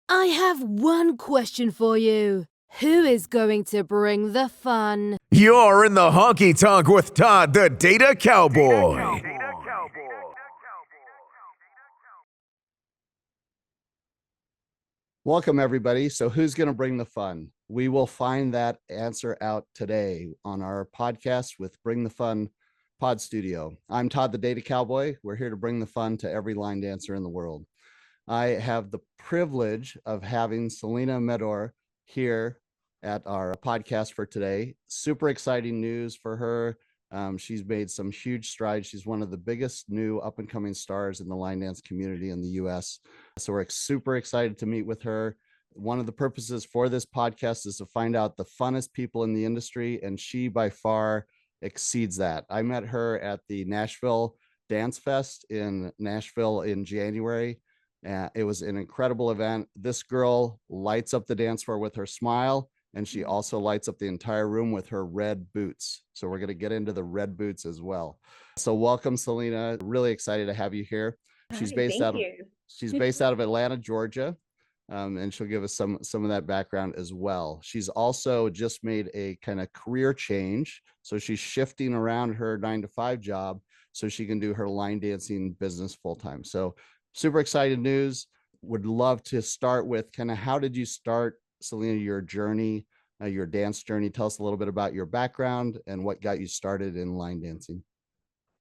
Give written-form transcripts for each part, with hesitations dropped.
I have one question for you. Who is going to bring the fun? You're in the honky tonk with Todd, the Data Cowboy. Welcome, everybody. So who's going to bring the fun? We will find that answer out today on our podcast with Bring the Fun Pod Studio. I'm Todd, the Data Cowboy. We're here to bring the fun to every line dancer in the world. I have the privilege of having Celina Meador here at our podcast for today. Super exciting news for her. She's made some huge strides. She's one of the biggest new up and coming stars in the line dance community in the US. So we're super excited to meet with her. One of the purposes for this podcast is to find out the funnest people in the industry, and she by far exceeds that. I met her at the Nashville Dance Fest in Nashville in January. It was an incredible event. This girl lights up the dance floor with her smile, and she also lights up the entire room with her red boots. So we're going to get into the red boots as well. So welcome, Celina. Really excited to have you here. She's based out of Atlanta, Georgia, and she'll give us some of that background as well. She's also just made a kind of career change, so she's shifting around her 9-to-5 job so she can do her line dancing business full time. So super excited news. Would love to start with kind of how did you start, Celina, your journey, your dance journey? Tell us a little bit about your background and what got you started in line dancing.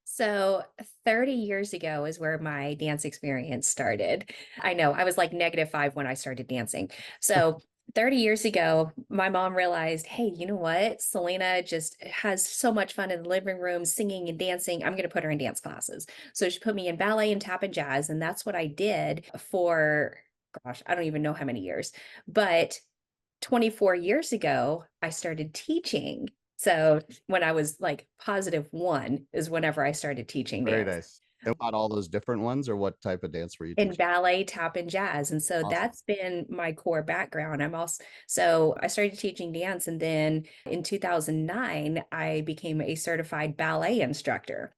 So 30 years ago is where my dance experience started. I know I was like -5 when I started dancing. So 30 years ago, my mom realized, hey, you know what? Celina just has so much fun in the living room, singing and dancing. I'm going to put her in dance classes. So she put me in ballet and tap and jazz. And that's what I did for, gosh, I don't even know how many years. But 24 years ago, I started teaching. So when I was like +1 is whenever I started teaching Very dance. nice. And about all those different ones, or what type of dance were you In teaching? ballet, tap, and jazz. And so Awesome. that's been my core background. So I started teaching dance, and then in 2009, I became a certified ballet instructor.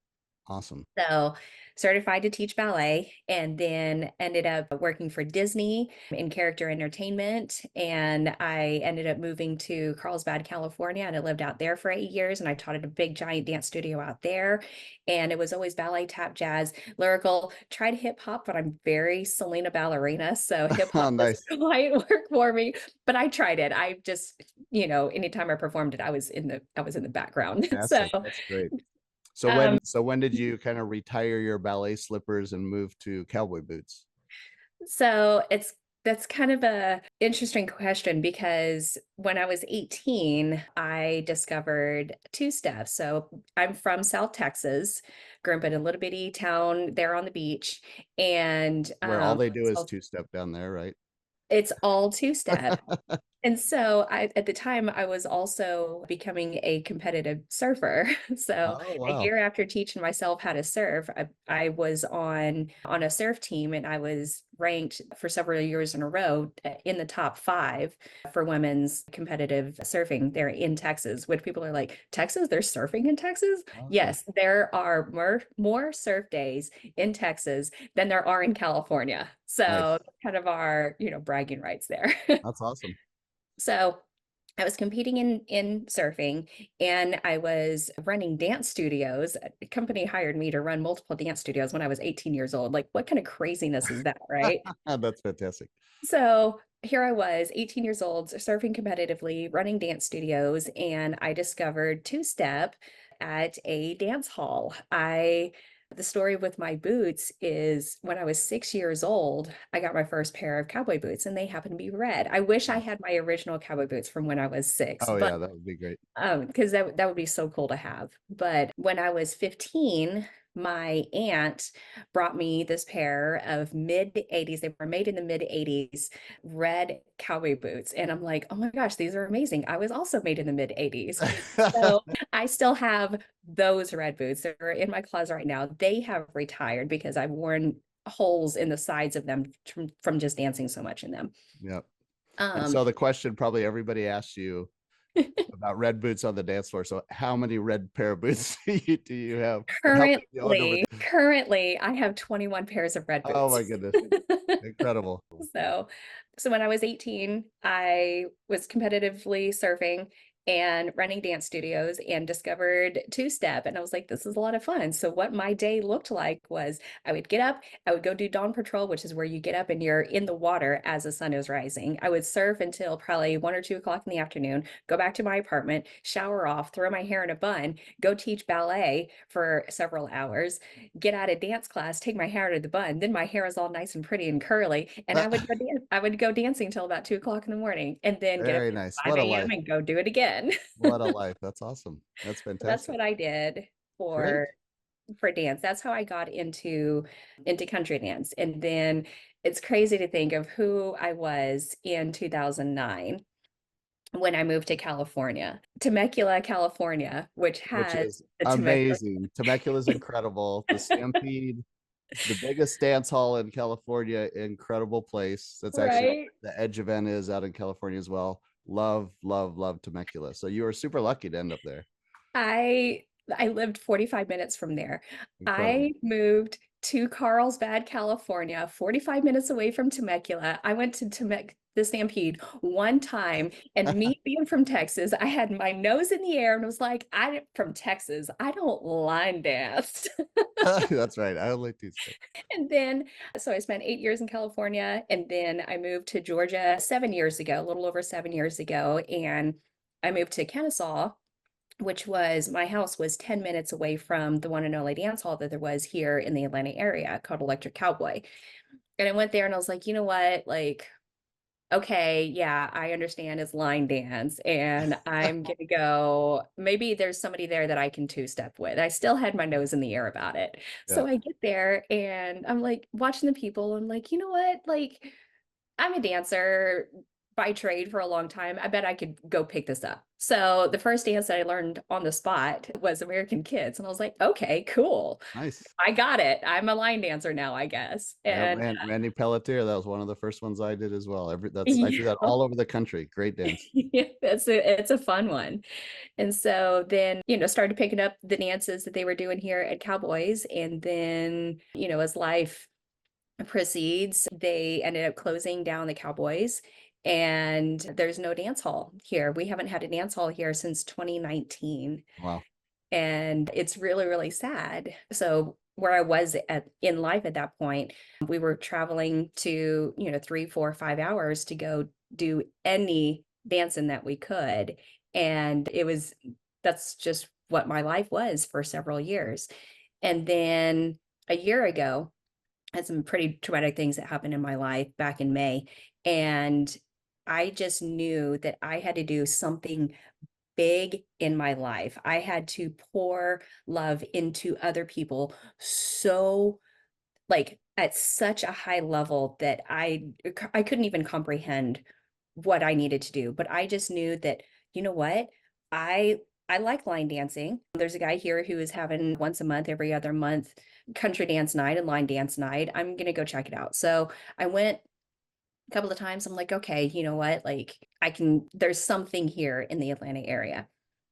Awesome. So certified to teach ballet, and then ended up working for Disney in character entertainment. And I ended up moving to Carlsbad, California, and I lived out there for 8 years. And I taught at a big giant dance studio out there. And it was always ballet, tap, jazz, lyrical, tried hip hop, but I'm very Celina ballerina. So hip hop Nice. doesn't quite work for me, but I tried it. I just, anytime I performed it, I was in the background. That's great. So when did you kind of retire your ballet slippers and move to cowboy boots? So that's kind of a interesting question, because when I was 18, I discovered two-step. So I'm from South Texas, grew up in a little bitty town there on the beach, and Where all they do is so two-step down there, right? it's all two-step. And so at the time, I was also becoming a competitive surfer. So Oh, a wow. year after teaching myself how to surf, I was on a surf team, and I was ranked for several years in a row in the top 5 for women's competitive surfing there in Texas, which people are like, Texas, there's surfing in Texas? Oh, Yes, there are more surf days in Texas than there are in California. So nice. kind of our, bragging rights there. That's awesome. So I was competing in surfing, and I was running dance studios. A company hired me to run multiple dance studios when I was 18 years old. Like, what kind of craziness is that, right? That's fantastic. So here I was, 18 years old, surfing competitively, running dance studios, and I discovered two-step at a dance hall. The story with my boots is when I was 6 years old, I got my first pair of cowboy boots, and they happened to be red. I wish I had my original cowboy boots from when I was 6, Oh, but yeah, that would be great. because that would be so cool to have. But when I was 15, my aunt brought me this pair of mid 80s. They were made in the mid 80s, red cowboy boots. And I'm like, oh my gosh, these are amazing. I was also made in the mid 80s. So I still have those red boots. They're in my closet right now. They have retired because I've worn holes in the sides of them from just dancing so much in them. Yep. And Um, so the question probably everybody asks you about red boots on the dance floor. So how many red pair of boots do you have? Or how many do you own over Currently, I have 21 pairs of red boots. Oh my goodness. Incredible. So, so when I was 18, I was competitively surfing and running dance studios and discovered two-step. And I was like, this is a lot of fun. So what my day looked like was I would get up, I would go do dawn patrol, which is where you get up and you're in the water as the sun is rising. I would surf until probably 1 or 2 o'clock in the afternoon, go back to my apartment, shower off, throw my hair in a bun, go teach ballet for several hours, get out of dance class, take my hair out of the bun. Then my hair is all nice and pretty and curly. And I would go dancing till about 2 o'clock in the morning and then get up Very at nice. 5 What a a.m. life. and go do it again. What a life. That's awesome. That's That's fantastic. what I did Great. for dance. That's how I got into country dance. And then it's crazy to think of who I was in 2009 when I moved to California, Temecula, California, which Which has is the Temecula. amazing. Temecula is incredible. The Stampede, the biggest dance hall in California, incredible place. That's actually Right. the Edge event is out in California as well. Love, love, love Temecula. So you were super lucky to end up there. I I lived 45 minutes from there. Incredible. I moved to Carlsbad, California, 45 minutes away from Temecula. I went to the Stampede one time, and me being from Texas, I had my nose in the air and was like, I'm from Texas. I don't line dance. That's right. I only do. And then, so I spent 8 years in California, and then I moved to Georgia 7 years ago, a little over 7 years ago, and I moved to Kennesaw, which was my house was 10 minutes away from the one and only dance hall that there was here in the Atlanta area called Electric Cowboy. And I went there and I was like, you know what? Like, okay, yeah, I understand it's line dance, and I'm gonna go. Maybe there's somebody there that I can two-step with. I still had my nose in the air about it. Yeah. So I get there and I'm like watching the people. I'm like, you know what? Like, I'm a dancer by trade for a long time. I bet I could go pick this up. So the first dance that I learned on the spot was American Kids. And I was like, okay, cool. Nice. I got it. I'm a line dancer now, I guess. Yeah, And man, Randy Pelletier, that was one of the first ones I did as well. I do yeah, that all over the country. Great dance. it's a fun one. And so then, started picking up the dances that they were doing here at Cowboys. And then, as life proceeds, they ended up closing down the Cowboys, and there's no dance hall here. We haven't had a dance hall here since 2019, Wow. and it's really, really sad. So where I was in life at that point, we were traveling to, 3, 4, 5 hours to go do any dancing that we could. And that's just what my life was for several years. And then a year ago, had some pretty traumatic things that happened in my life back in May. And I just knew that I had to do something big in my life. I had to pour love into other people so, like, at such a high level that I couldn't even comprehend what I needed to do. But I just knew that, you know what? I like line dancing. There's a guy here who is having once a month, every other month, country dance night and line dance night. I'm gonna go check it out. So I went a couple of times. I'm like, okay, you know what? Like, there's something here in the Atlanta area.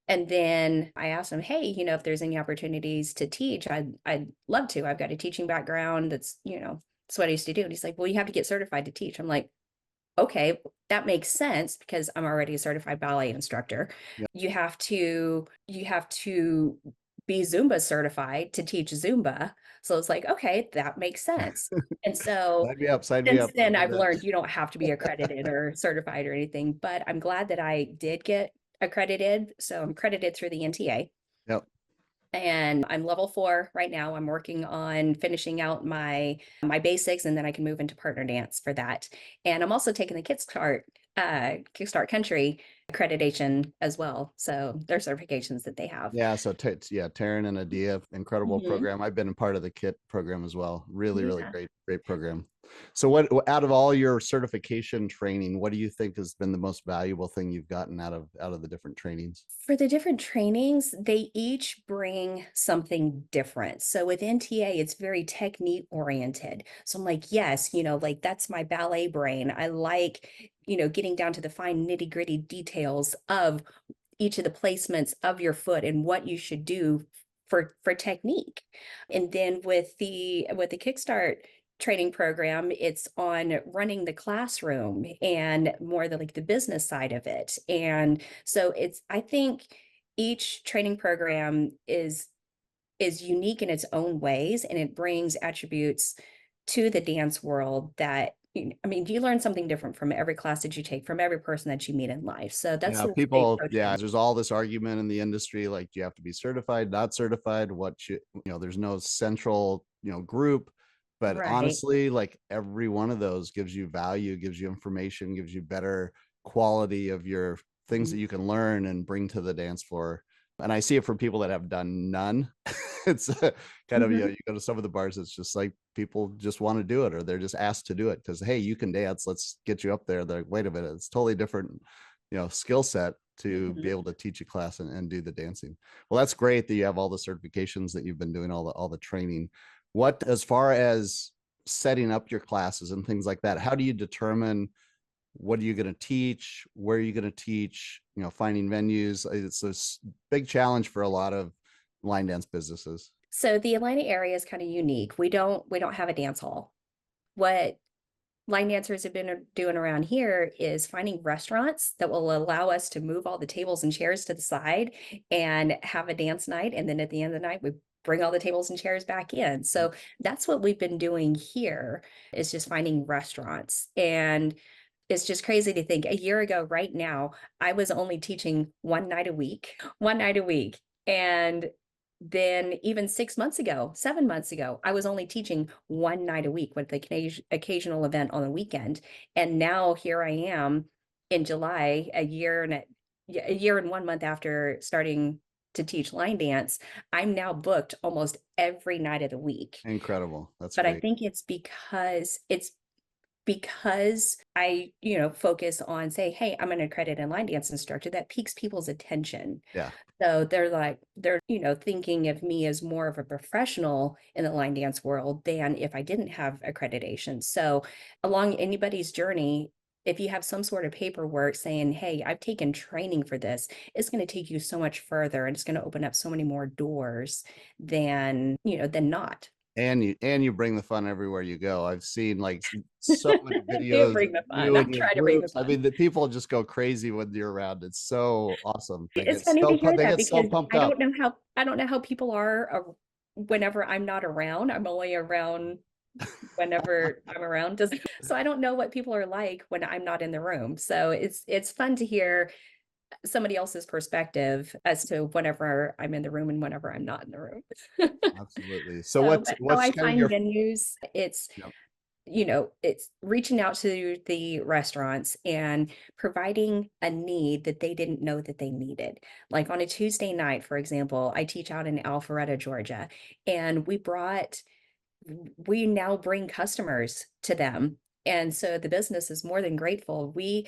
And then I asked him, hey, if there's any opportunities to teach, I'd love to. I've got a teaching background. That's what I used to do. And he's like, well, you have to get certified to teach. I'm like, okay, that makes sense because I'm already a certified ballet instructor. Yeah. You have to be Zumba certified to teach Zumba. So it's like, okay, that makes sense. And so Sign me up. Sign me since up. then, I'll do I've that. learned you don't have to be accredited or certified or anything, but I'm glad that I did get accredited. So I'm accredited through the NTA. Yep. And I'm level 4 right now. I'm working on finishing out my basics, and then I can move into partner dance for that. And I'm also taking the Kickstart Country accreditation as well. So they're certifications that they have. Yeah. So Taryn and Adia, incredible Mhm. program. I've been a part of the KIT program as well. Really, really Yeah. great program. So what out of all your certification training, what do you think has been the most valuable thing you've gotten out of the different trainings? For the different trainings, they each bring something different. So with NTA, it's very technique oriented. So I'm like, yes, like that's my ballet brain. I like, getting down to the fine nitty gritty details of each of the placements of your foot and what you should do for technique. And then with the Kickstart training program, it's on running the classroom and more the like the business side of it. And so it's, I think each training program is unique in its own ways, and it brings attributes to the dance world that, I mean, you learn something different from every class that you take, from every person that you meet in life. So that's Yeah, the way I people, approach yeah, it. there's all this argument in the industry, like, do you have to be certified, not certified? What should, there's no central, group. But Right. honestly, like every one of those gives you value, gives you information, gives you better quality of your things that Mhm. you can learn and bring to the dance floor. And I see it from people that have done none. It's kind of, Mhm. you go to some of the bars, it's just like people just want to do it, or they're just asked to do it because, hey, you can dance, let's get you up there. They're like, wait a minute, it's totally different, skill set to be Mhm. able to teach a class and do the dancing. Well, that's great that you have all the certifications, that you've been doing all the training. What, as far as setting up your classes and things like that, how do you determine what are you going to teach, where are you going to teach, finding venues? It's a big challenge for a lot of line dance businesses. So the Atlanta area is kind of unique. We don't have a dance hall. What line dancers have been doing around here is finding restaurants that will allow us to move all the tables and chairs to the side and have a dance night. And then at the end of the night, we bring all the tables and chairs back in. So that's what we've been doing here, is just finding restaurants. And it's just crazy to think a year ago, right now, I was only teaching one night a week, one night a week. And then even 6 months ago, 7 months ago, I was only teaching one night a week with the occasional event on the weekend. And now here I am in July, a year and 1 month after starting to teach line dance. I'm now booked almost every night of the week. Incredible. That's But I great. think it's because I, focus on say, hey, I'm an accredited line dance instructor, that piques people's attention. Yeah. So they're, thinking of me as more of a professional in the line dance world than if I didn't have accreditation. So along anybody's journey, if you have some sort of paperwork saying, hey, I've taken training for this, it's going to take you so much further, and it's going to open up so many more doors than not. And you bring the fun everywhere you go. I've seen like so many I do videos bring of the fun. you I and your try to bring the groups. I fun. mean, the people just go crazy when you're around. It's so awesome. It's funny to hear They that, get so because pumped I up. don't know how people are whenever I'm not around. I'm only around whenever I'm around. So I don't know what people are like when I'm not in the room. So it's fun to hear somebody else's perspective as to whenever I'm in the room and whenever I'm not in the room. Absolutely. So So, what's but how what's I kind of find your venues, Yep. it's reaching out to the restaurants and providing a need that they didn't know that they needed. Like on a Tuesday night, for example, I teach out in Alpharetta, Georgia, and we now bring customers to them. And so the business is more than grateful. We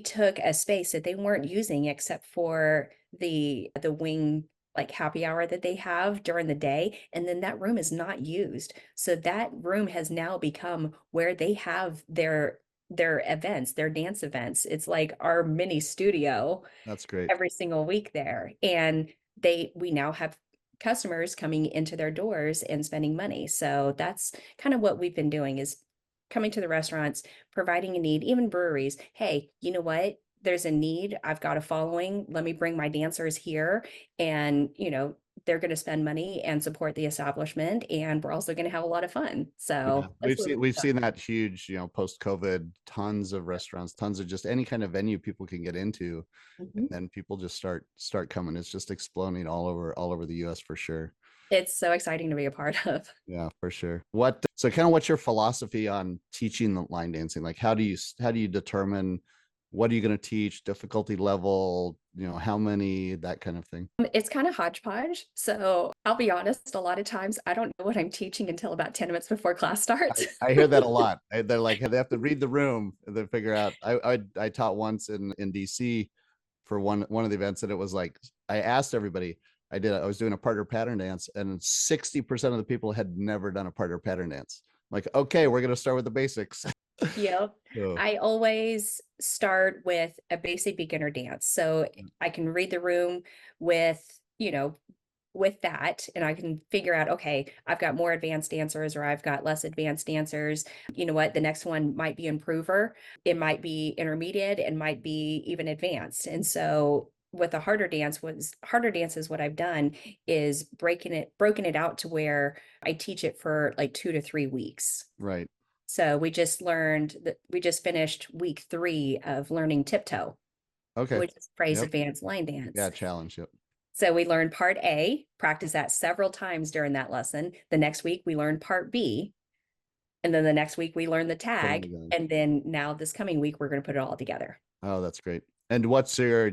took a space that they weren't using except for the wing like happy hour that they have during the day, and then that room is not used. So that room has now become where they have their events, their dance events. It's like our mini studio That's great. every single week there. And we now have customers coming into their doors and spending money. So that's kind of what we've been doing, is coming to the restaurants, providing a need, even breweries. Hey, you know what? There's a need. I've got a following. Let me bring my dancers here, and they're going to spend money and support the establishment, and we're also going to have a lot of fun. Yeah, So that's we've what seen we've we've done. seen that huge, post COVID, tons of restaurants, tons of just any kind of venue people can get into, and Mhm. then people just start coming. It's just exploding all over the US for sure. It's so exciting to be a part of. Yeah, for sure. What's your philosophy on teaching the line dancing? Like how do you determine what are you going to teach, difficulty level, how many, that kind of thing? It's kind of hodgepodge. So I'll be honest, a lot of times I don't know what I'm teaching until about 10 minutes before class starts. I hear that a lot. They're like they have to read the room and then figure out. I taught once in DC for one of the events, and it was like I asked everybody. I was doing a partner pattern dance, and 60% of the people had never done a partner pattern dance. Like, okay, we're going to start with the basics. Yep. So, I always start with a basic beginner dance. So I can read the room with, with that, and I can figure out, okay, I've got more advanced dancers or I've got less advanced dancers. You know what? The next one might be improver, it might be intermediate, and might be even advanced. And so with the harder dances, what I've done is broken it out to where I teach it for like 2 to 3 weeks. right. So we just finished week 3 of learning tiptoe, Okay. which is phrase Yep. advanced line dance. Yeah. Challenge. Yep. So we learned part A, practice that several times during that lesson. The next week we learned part B. And then the next week we learned the tag. together. And then now this coming week, we're going to put it all together. Oh, that's great. And do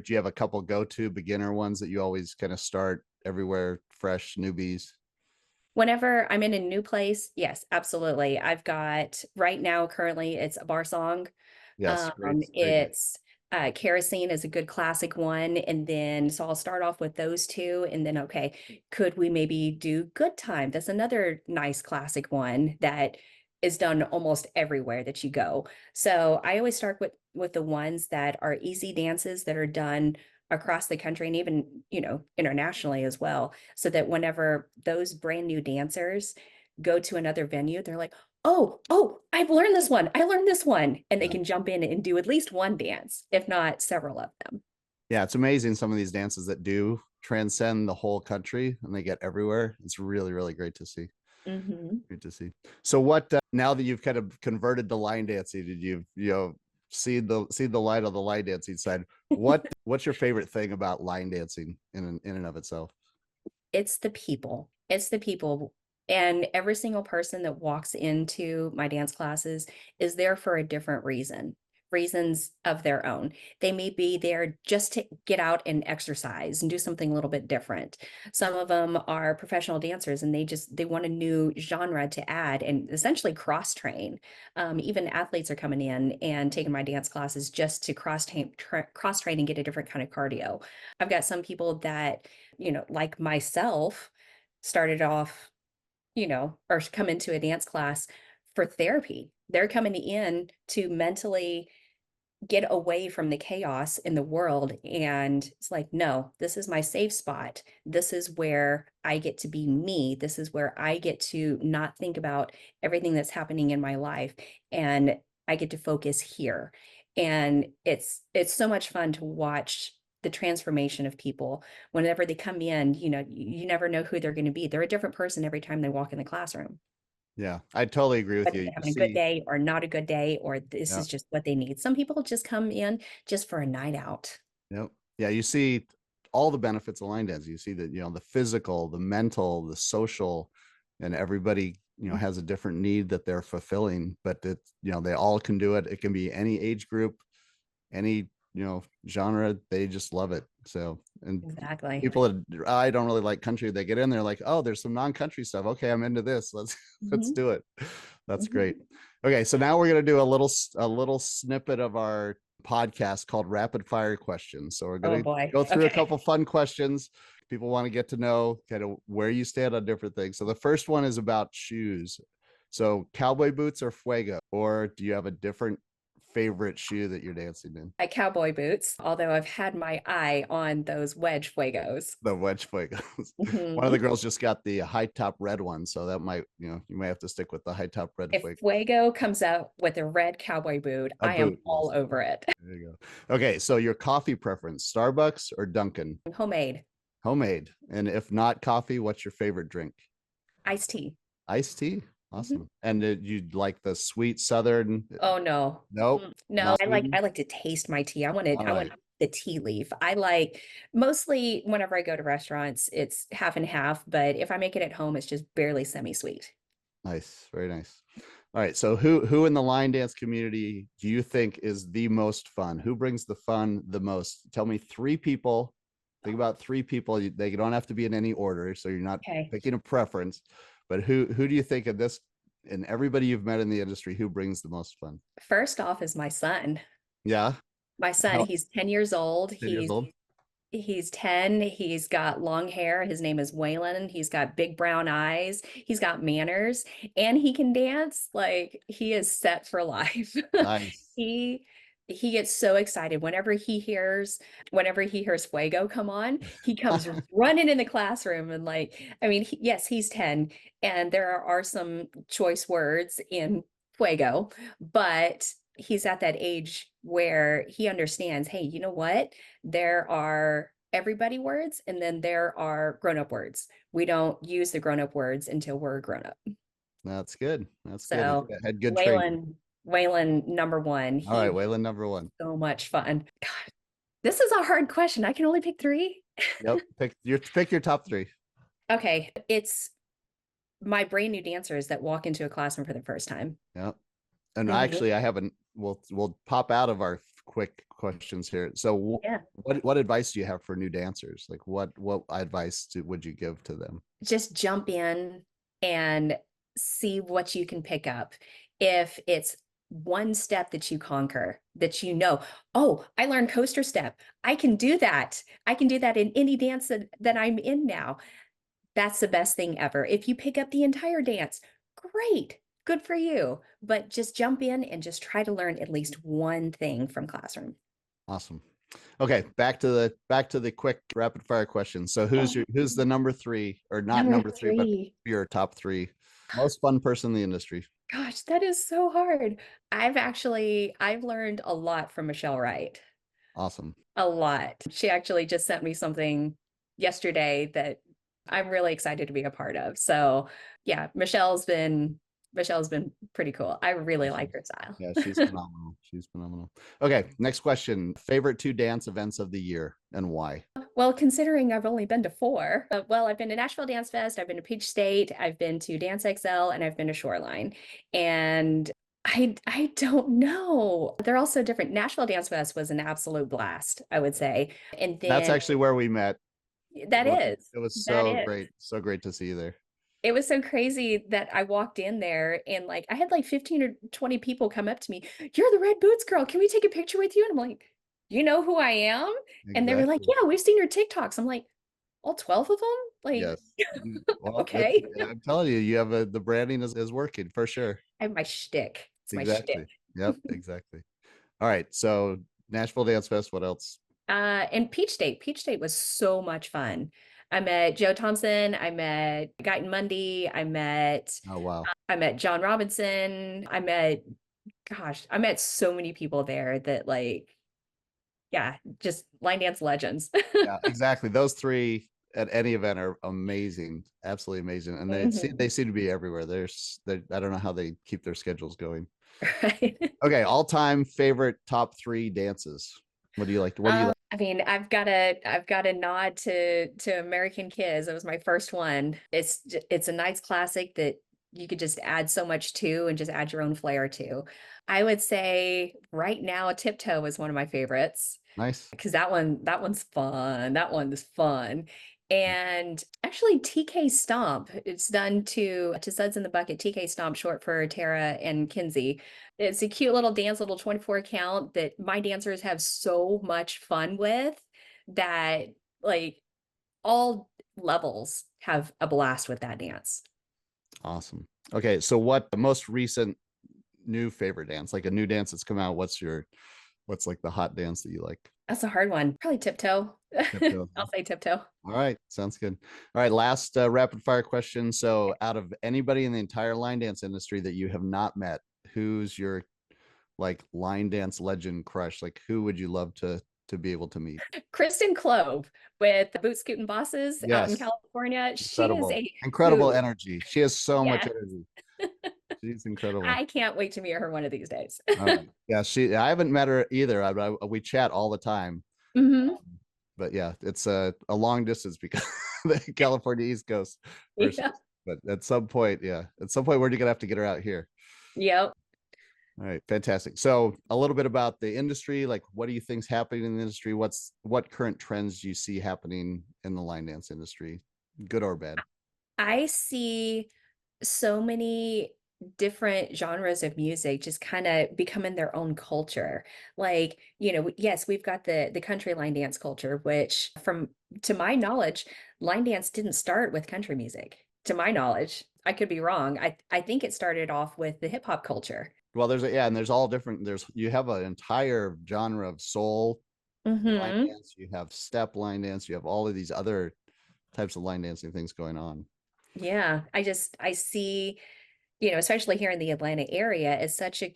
you have a couple go-to beginner ones that you always kind of start everywhere, fresh newbies? Whenever I'm in a new place, yes, absolutely. I've got right now, currently, it's a bar song. Yes. Great. It's Kerosene is a good classic one. And then, so I'll start off with those two. And then, okay, could we maybe do Good Time? That's another nice classic one that is done almost everywhere that you go. So I always start with the ones that are easy dances that are done across the country and even, internationally as well. So that whenever those brand new dancers go to another venue, they're like, oh, I've learned this one. I learned this one. And they Yeah. can jump in and do at least one dance, if not several of them. Yeah. It's amazing. Some of these dances that do transcend the whole country and they get everywhere. It's really, really great to see. Mm-hmm. Good to see. So now that you've kind of converted to line dancing, did you see the light on the line dancing side? What's your favorite thing about line dancing in and of itself? It's the people. It's the people. And every single person that walks into my dance classes is there for a different reasons of their own. They may be there just to get out and exercise and do something a little bit different. Some of them are professional dancers and they want a new genre to add and essentially cross train. Even athletes are coming in and taking my dance classes just to cross train and get a different kind of cardio. I've got some people that, like myself, started off, or come into a dance class for therapy. They're coming in to mentally get away from the chaos in the world. And it's like, no, this is my safe spot. This is where I get to be me. This is where I get to not think about everything that's happening in my life. And I get to focus here. And it's so much fun to watch the transformation of people whenever they come in. You never know who they're going to be. They're a different person every time they walk in the classroom. Yeah, I totally agree with Whether you. they're You having a good see, day or not a good day, or this yeah, is just what they need. Some people just come in just for a night out. yep, yeah, you see all the benefits of line dancing. You see that, the physical, the mental, the social, and everybody, has a different need that they're fulfilling, but they all can do it. It can be any age group, any, genre. They just love it. So, and Exactly. people that I don't really like country, they get in there like, oh, there's some non-country stuff. Okay, I'm into this. Let's do it. That's great. Okay, so now we're gonna do a little snippet of our podcast called rapid fire questions. So we're Oh gonna boy. go through a Okay. couple fun questions. People want to get to know kind of where you stand on different things. So the first one is about shoes. So cowboy boots or fuego, or do you have a different favorite shoe that you're dancing in? Cowboy boots, although I've had my eye on those wedge fuegos. The wedge fuegos. One of the Mhm. girls just got the high top red one, so that might, you may have to stick with the high top red If fuego. fuego comes out with a red cowboy boot, A I am boot, all yes. over it. There you go. Okay, so your coffee preference, Starbucks or Dunkin'? Homemade Homemade. And if not coffee, what's your favorite drink? iced tea. Iced tea? Awesome. And you like the sweet Southern? Oh no. Nope. No, not I sweetened? like to taste my tea. I want Right. the tea leaf. I like mostly whenever I go to restaurants, it's half and half, but if I make it at home, it's just barely semi-sweet. Nice. Very nice. All right. So who in the line dance community do you think is the most fun? Who brings the fun the most? Tell me 3 people. Think about 3 people. They don't have to be in any order, so you're not Okay. picking a preference. But who do you think of this and everybody you've met in the industry, who brings the most fun? First off is my son. Yeah. My son, How he's 10 years old. 10 years old? He's 10. He's got long hair. His name is Waylon. He's got big brown eyes. He's got manners and he can dance. Like he is set for life. Nice. He gets so excited whenever he hears Fuego come on, he comes running in the classroom and like, I mean, yes, he's 10 and there are some choice words in Fuego, but he's at that age where he understands, hey, you know what? There are everybody words and then there are grown-up words. We don't use the grown-up words until we're grown up. That's good. That's good. So Had good training. Waylon number one. All right, Waylon number one. So much fun. God, this is a hard question. I can only pick three. Yep. Pick your top three. Okay. It's my brand new dancers that walk into a classroom for the first time. Yep. And actually I haven't, we'll pop out of our quick questions here. So what advice do you have for new dancers? Like what advice would you give to them? Just jump in and see what you can pick up. If it's one step that you conquer, that you know, oh, I learned coaster step. I can do that. I can do that in any dance that I'm in now. That's the best thing ever. If you pick up the entire dance, great, good for you. But just jump in and just try to learn at least one thing from classroom. Awesome. Okay, back to the quick rapid fire question. So who's the number three, or not number three, but your top three most fun person in the industry? Gosh, that is so hard. I've learned a lot from Michelle Wright. Awesome. A lot. She actually just sent me something yesterday that I'm really excited to be a part of. So yeah, Michelle's been pretty cool. I really like her style. Yeah, she's phenomenal. She's phenomenal. Okay, next question. Favorite 2 dance events of the year and why? Well, considering I've only been to 4, I've been to Nashville Dance Fest, I've been to Peach State, I've been to Dance XL, and I've been to Shoreline. And I don't know. They're all so different. Nashville Dance Fest was an absolute blast, I would say. And then that's actually where we met. It was so great. So great to see you there. It was so crazy that I walked in there and like I had like 15 or 20 people come up to me. You're the red boots girl. Can we take a picture with you? And I'm like, you know who I am? Exactly. And they were like, yeah, we've seen your TikToks. I'm like, all 12 of them? Like, yes. Well, okay. I'm telling you, you have the branding is working for sure. I have my shtick. It's exactly. My shtick. Yep, exactly. All right. So Nashville Dance Fest, what else? And Peach State. Peach State was so much fun. I met Joe Thompson. I met Guyton Mundy. I met John Robinson. I met so many people there that like, yeah, just line dance legends. Yeah, exactly. Those 3 at any event are amazing, absolutely amazing, and they seem to be everywhere. I don't know how they keep their schedules going. Right. Okay, all-time favorite top 3 dances. What do you like? I mean, I've got a nod to American Kids. It was my first one. It's a nice classic that you could just add so much to and just add your own flair to. I would say right now, Tiptoe is one of my favorites. Nice. Because that one's fun. That one's fun. And actually TK Stomp, it's done to Suds in the Bucket. TK Stomp, short for Tara and Kinsey. It's a cute little dance, little 24 count that my dancers have so much fun with, that like all levels have a blast with that dance. Awesome. Okay, so what the most recent new favorite dance, like a new dance that's come out, what's like the hot dance that you like? That's a hard one. Probably Tiptoe. I'll say Tiptoe. All right, sounds good. All right, last rapid fire question. So out of anybody in the entire line dance industry that you have not met, who's your like line dance legend crush? Like who would you love to be able to meet? Kristin Clove with the Boot Scootin' Bosses out in California. Incredible. She is incredible energy. She has so much energy. She's incredible. I can't wait to meet her one of these days. Yeah, I haven't met her either. We chat all the time. But yeah, it's a long distance because the California East Coast. Yeah. But at some point, we're gonna have to get her out here. Yep. All right, fantastic. So a little bit about the industry, like what do you think's happening in the industry? What current trends do you see happening in the line dance industry, good or bad? I see so many different genres of music just kind of becoming their own culture. Like, yes, we've got the country line dance culture, which from to my knowledge, line dance didn't start with country music. To my knowledge, I could be wrong. I think it started off with the hip hop culture. Well, and there's all different. You have an entire genre of soul line Hmm. dance, you have step line dance, you have all of these other types of line dancing things going on. Yeah, I see, especially here in the Atlanta area, is such a,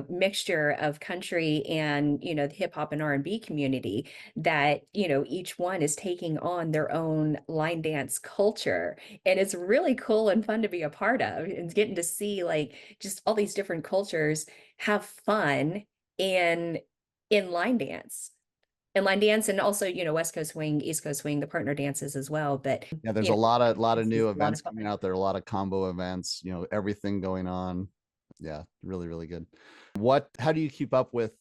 mixture of country and, the hip hop and R&B community that, each one is taking on their own line dance culture. And it's really cool and fun to be a part of and getting to see like just all these different cultures have fun in line dance. And line dance and also, West Coast swing, East Coast swing, the partner dances as well. But Yeah, there's you a know, lot of this is new a lot events of fun. coming out there, a lot of combo events, everything going on. Yeah, really, really good. How do you keep up with,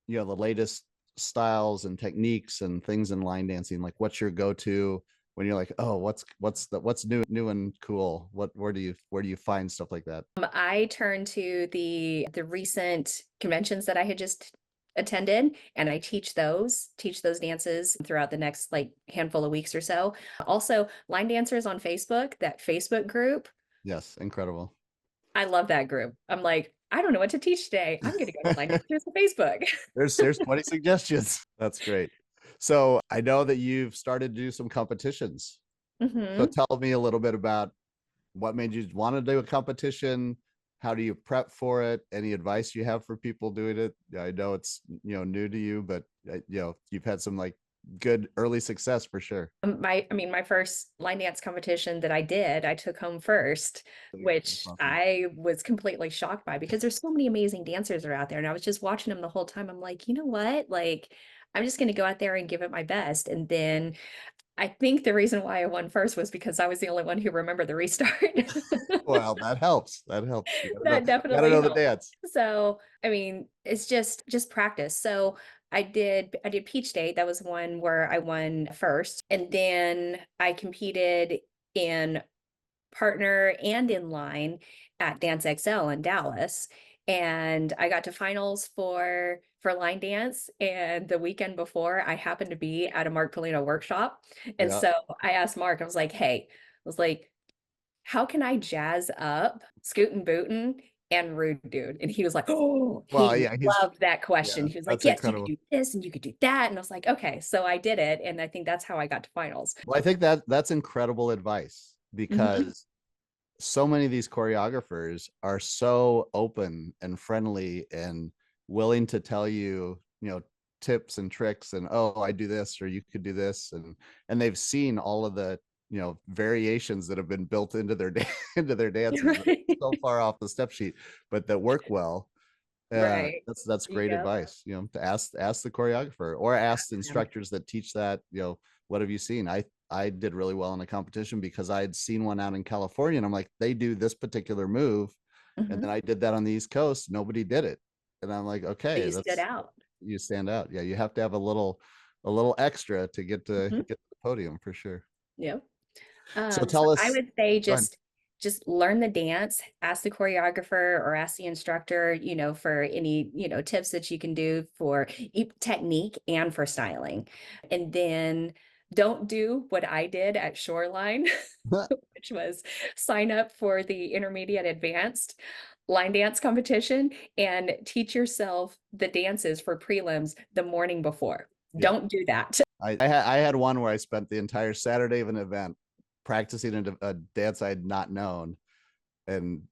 the latest styles and techniques and things in line dancing? Like what's your go-to when you're like, oh, what's new and cool? Where do you find stuff like that? I turned to the recent conventions that I had just attended, and I teach those dances throughout the next like handful of weeks or so. Also, line dancers on Facebook, that Facebook group, Yes, incredible. I love that group. I'm like, I don't know what to teach today. I'm gonna go to line dancers on Facebook. There's 20 suggestions. That's great. So I know that you've started to do some competitions. So Hmm. tell me a little bit about what made you want to do a competition. How do you prep for it? Any advice you have for people doing it? I know it's new to you, but you've had some like good early success for sure. My first line dance competition that I did, I took home first, That's which awesome. I was completely shocked by because there's so many amazing dancers are out there. And I was just watching them the whole time. I'm like, you know what? Like, I'm just going to go out there and give it my best. And then I think the reason why I won first was because I was the only one who remembered the restart. Well, that helps. That helps. That You gotta definitely know the helped. dance. So, I mean, it's just practice. So I did Peach State. That was one where I won first. And then I competed in partner and in line at Dance XL in Dallas. And I got to finals for line dance. And the weekend before, I happened to be at a Mark Polino workshop. And Yeah. so I asked Mark, I was like, hey, I was like, how can I jazz up Scootin' Bootin' and Rude Dude? And he was like, oh, Well, he yeah, loved that question. yeah, He was like, that's yes, you could incredible. do this and you could do that. And I was like, okay. So I did it. And I think that's how I got to finals. Well, I think that's incredible advice Mhm. because so many of these choreographers are so open and friendly and willing to tell you, tips and tricks and oh, I do this or you could do this and they've seen all of the, variations that have been built into their into their dances that Right. are so far off the step sheet, but that work well. Right. That's great Yep. advice, to ask the choreographer or ask the Yeah. instructors that teach that, what have you seen? I did really well in a competition because I had seen one out in California and I'm like, they do this particular move. And then Mhm. I did that on the East Coast. Nobody did it. And I'm like, So okay, you stood out. you stand out. Yeah, you have to have a little extra to Mhm. get to the podium for sure. Yep. So So tell I us, would say go ahead. just learn the dance, ask the choreographer or ask the instructor, for any, tips that you can do for technique and for styling. And then don't do what I did at Shoreline, which was sign up for the intermediate advanced line dance competition and teach yourself the dances for prelims the morning before. Yeah. Don't do that. I had one where I spent the entire Saturday of an event practicing a dance I had not known and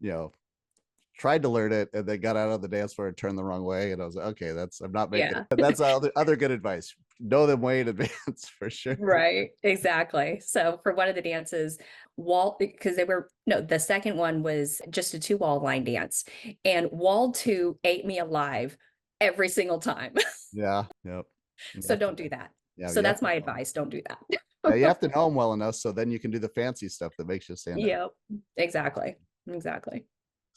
tried to learn it and then got out of the dance floor and turned the wrong way and I was like, okay, I'm not making Yeah. it. That's other good advice. Know them way in advance for sure. Right, exactly. So for one of the dances, wall because they were no, the second one was just a two wall line dance, and wall two ate me alive every single time. Yeah. Yep. You So have to, don't do that. yeah, So you have that's to my know 'em. advice. Don't do that. Yeah, you have to know them well enough so then you can do the fancy stuff that makes you stand out. Yep, exactly. Exactly.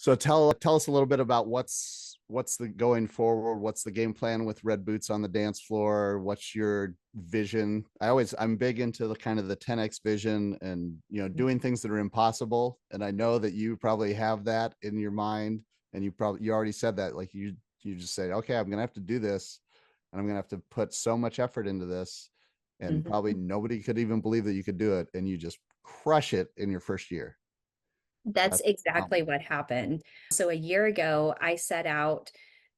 So tell us a little bit about what's the going forward, what's the game plan with Red Boots on the dance floor, what's your vision? I'm big into the kind of the 10x vision and doing things that are impossible, and I know that you probably have that in your mind, and you already said that, like you just say, okay, I'm gonna have to do this, and I'm gonna have to put so much effort into this, and probably nobody could even believe that you could do it, and you just crush it in your first year. That's exactly what happened. So a year ago, I set out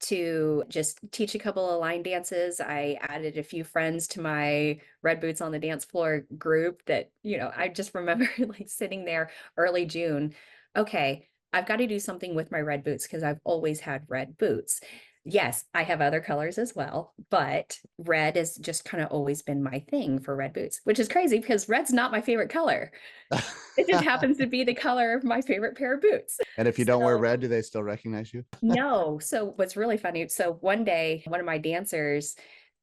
to just teach a couple of line dances. I added a few friends to my Red Boots on the Dance Floor group that, I just remember like sitting there early June. Okay, I've got to do something with my red boots because I've always had red boots. Yes, I have other colors as well, but red has just kind of always been my thing for red boots, which is crazy because red's not my favorite color. It just happens to be the color of my favorite pair of boots. And if you don't wear red, do they still recognize you? No. So what's really funny, so one day, one of my dancers,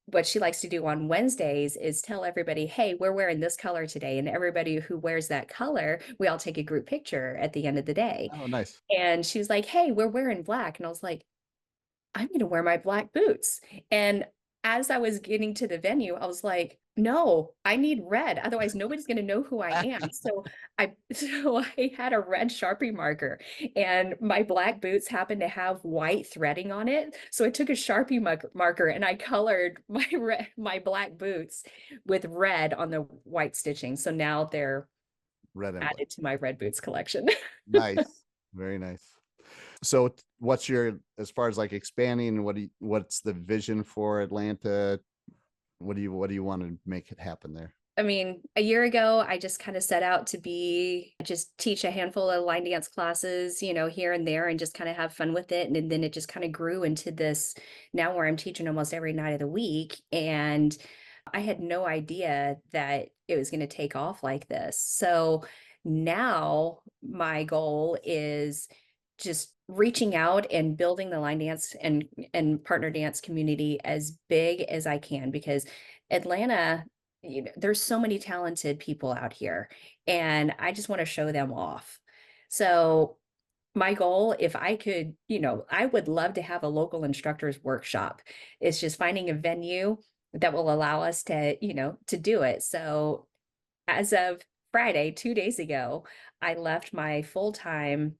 what she likes to do on Wednesdays is tell everybody, hey, we're wearing this color today. And everybody who wears that color, we all take a group picture at the end of the day. Oh, nice. And she was like, hey, we're wearing black. And I was like, I'm going to wear my black boots. And as I was getting to the venue, I was like, no, I need red. Otherwise, nobody's going to know who I am. So I had a red Sharpie marker, and my black boots happened to have white threading on it. So I took a Sharpie marker and I colored my black boots with red on the white stitching. So now they're Red and added to my red boots collection. nice. Very nice. So what's your, as far as like expanding, what's the vision for Atlanta? What do you want to make it happen there? I mean, a year ago, I just kind of set out to just teach a handful of line dance classes, here and there, and just kind of have fun with it. And then it just kind of grew into this now where I'm teaching almost every night of the week. And I had no idea that it was going to take off like this. So now my goal is just reaching out and building the line dance and partner dance community as big as I can, because Atlanta, there's so many talented people out here, and I just want to show them off. So my goal, if I could, I would love to have a local instructors workshop. It's just finding a venue that will allow us to, to do it. So as of Friday, 2 days ago, I left my full-time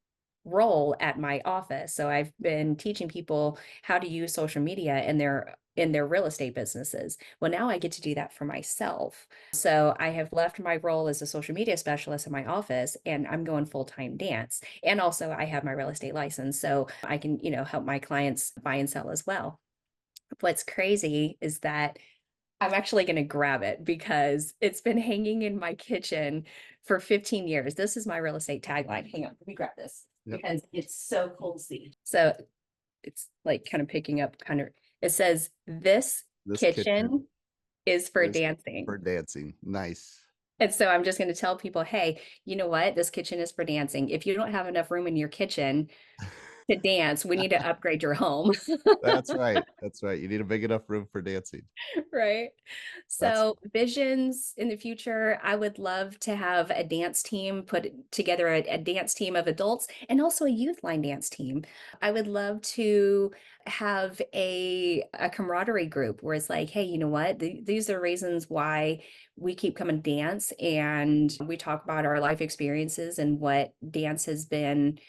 role at my office. So I've been teaching people how to use social media in their real estate businesses. Well, now I get to do that for myself. So I have left my role as a social media specialist in my office, and I'm going full-time dance. And also I have my real estate license, so I can, help my clients buy and sell as well. What's crazy is that I'm actually going to grab it because it's been hanging in my kitchen for 15 years. This is my real estate tagline. Hang on, let me grab this because it's so cool to see. So it's like kind of picking up it says, this kitchen is for dancing. For dancing. Nice. And so I'm just going to tell people, hey, you know what? This kitchen is for dancing. If you don't have enough room in your kitchen to dance, we need to upgrade your home. That's right. That's right. You need a big enough room for dancing. Right. So visions in the future, I would love to have a dance team, put together a dance team of adults and also a youth line dance team. I would love to have a camaraderie group where it's like, hey, you know what? These are reasons why we keep coming to dance, and we talk about our life experiences and what dance has been,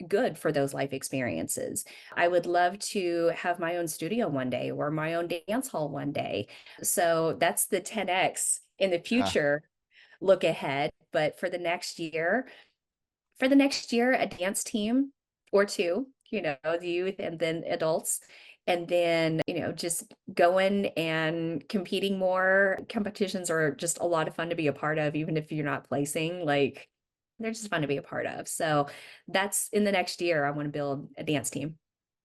good for those life experiences. I would love to have my own studio one day or my own dance hall one day. So that's the 10X in the future look ahead. But for the next year, a dance team or two, the youth and then adults. And then, just going and competing more. Competitions are just a lot of fun to be a part of, even if you're not placing, like they're just fun to be a part of. So that's in the next year, I want to build a dance team.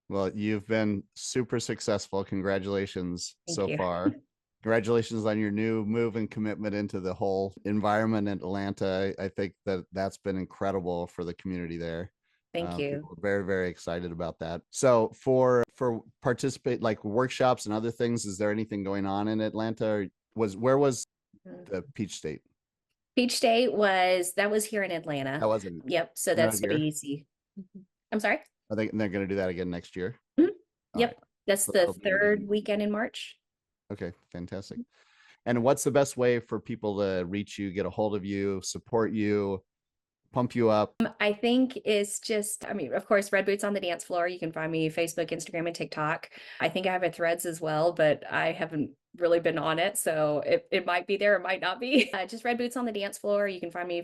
Well, you've been super successful. Congratulations so Thank you. far. Congratulations on your new move and commitment into the whole environment in Atlanta. I think that's been incredible for the community there. Thank you. People are very, very excited about that. So for participate like workshops and other things, is there anything going on in Atlanta? Where was the Peach State? Peach State was here in Atlanta. That wasn't. Yep. So that's pretty easy. I'm sorry. I think they're going to do that again next year. Mhm. All Yep. right. That's So the that'll be third weekend in March. Okay, fantastic. And what's the best way for people to reach you, get a hold of you, support you, pump you up? I think it's just, I mean, of course, Red Boots on the Dance Floor. You can find me Facebook, Instagram, and TikTok. I think I have a Threads as well, but I haven't really been on it. So it might be there, it might not be. Just Red Boots on the Dance Floor. You can find me,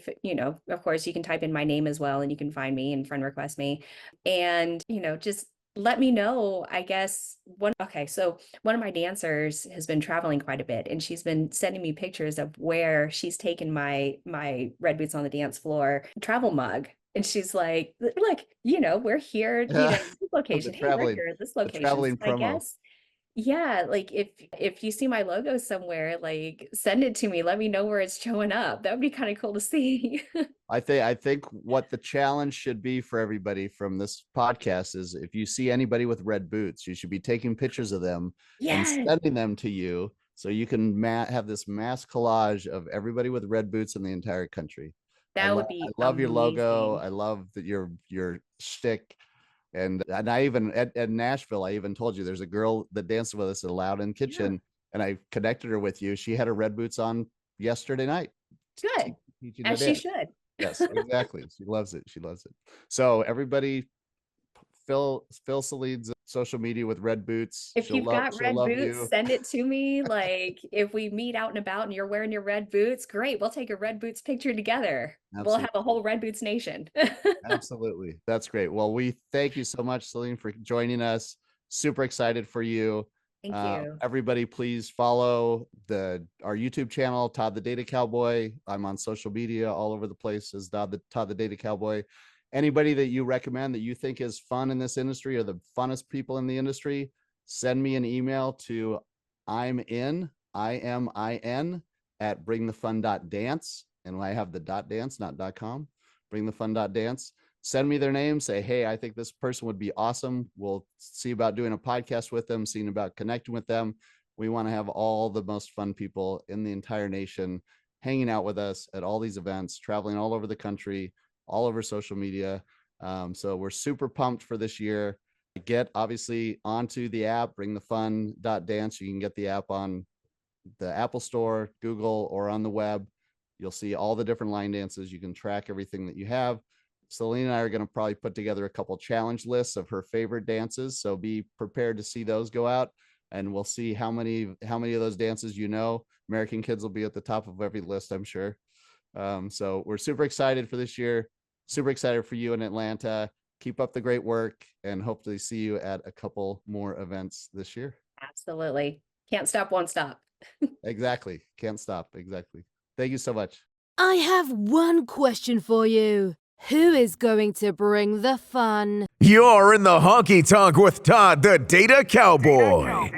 of course, you can type in my name as well and you can find me and friend request me. And, just let me know, I guess. So one of my dancers has been traveling quite a bit and she's been sending me pictures of where she's taken my Red Boots on the Dance Floor travel mug. And she's like, look, we're here, this location. Hey, we're here at this the location. traveling So I promo. guess, yeah, like if you see my logo somewhere, like send it to me. Let me know where it's showing up. That would be kind of cool to see. I think what the challenge should be for everybody from this podcast is if you see anybody with red boots, you should be taking pictures of them and Yes, sending them to you so you can have this mass collage of everybody with red boots in the entire country. that would I be love your logo. amazing. I love that your shtick. And I even at Nashville, I even told you there's a girl that danced with us at Loudon Kitchen, and I connected her with you. She had her red boots on yesterday night. Good, Teaching as the she dance. should. Yes, exactly. She loves it. She loves it. So everybody, fill Celine's social media with red boots. If you've got She'll red love boots, you. send it to me. Like if we meet out and about and you're wearing your red boots, great. We'll take a red boots picture together. We'll have a whole red boots nation. Absolutely. That's great. Well, we thank you so much, Celine, for joining us. Super excited for you. Thank you. Everybody, please follow our YouTube channel, Todd the Data Cowboy. I'm on social media all over the place as Todd the Data Cowboy. Anybody that you recommend that you think is fun in this industry or the funnest people in the industry, send me an email to IMIN at bringthefun.dance. And I have the .dance, not .com. Bringthefun.dance. Send me their name. Say, hey, I think this person would be awesome. We'll see about doing a podcast with them, seeing about connecting with them. We want to have all the most fun people in the entire nation hanging out with us at all these events, traveling all over the country, all over social media. So we're super pumped for this year. Get obviously onto the app, bringthefun.dance. You can get the app on the Apple Store, Google, or on the web. You'll see all the different line dances. You can track everything that you have. Celina and I are going to probably put together a couple challenge lists of her favorite dances. So be prepared to see those go out, and we'll see how many of those dances you know. American Kids will be at the top of every list, I'm sure. So we're super excited for this year. Super excited for you in Atlanta. Keep up the great work, and hopefully see you at a couple more events this year. Absolutely. Can't stop, won't stop. Exactly. Can't stop. Exactly. Thank you so much. I have one question for you. Who is going to bring the fun? You're in the honky tonk with Todd the Data Cowboy.